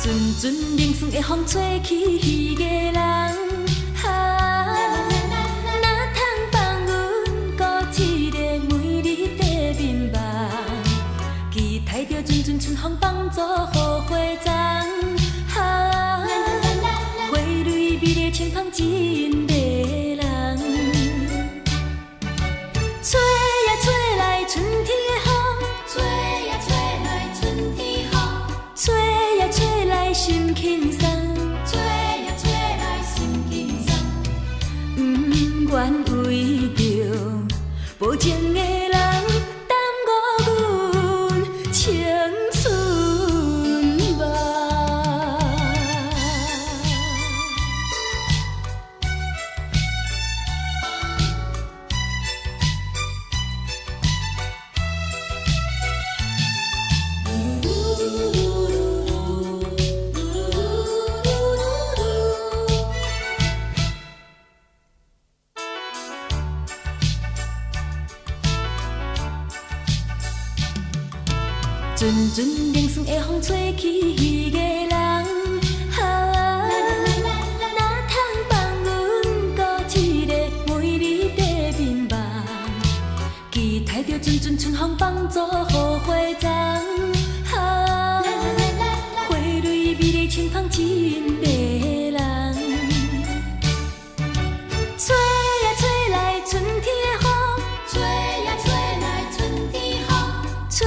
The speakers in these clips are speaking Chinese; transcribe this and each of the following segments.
阵阵冷霜的风吹起彼个人，哪通放阮孤一个每日在眠梦？期待着阵阵春风帮助好花丛，花蕊美丽清芳真迷人。吹呀吹来春天的风，吹呀吹来春天风，吹呀吹来心轻松，吹呀吹来心轻松。不愿为着无情的人耽误阮青春梦。阵阵冷霜的风吹起彼个人，哪通放阮孤一个每日在眠梦？期待着阵阵春风帮助好花丛，花蕊美丽清芳真迷人。吹呀吹来春天的风，吹呀吹来春天风，吹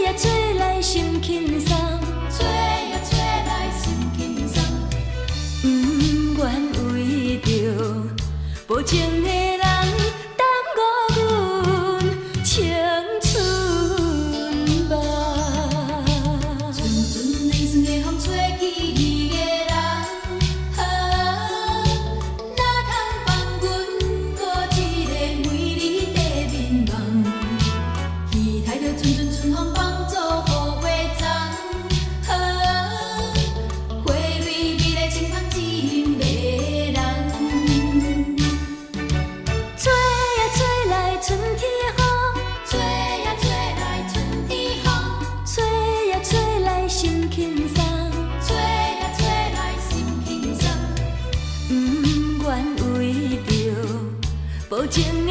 呀吹来心轻松，吹呀吹来心轻松。不愿为着无情的人耽误阮青春梦。阵阵冷霜的风吹起彼个人，哪通放阮孤一个每日在眠梦？期待着阵阵春风帮助好花丛，花蕊美丽清芳真迷人。吹呀吹来春天的风，吹呀吹来春天风，吹呀吹来心轻松，吹呀吹来心轻松。不愿为着无情的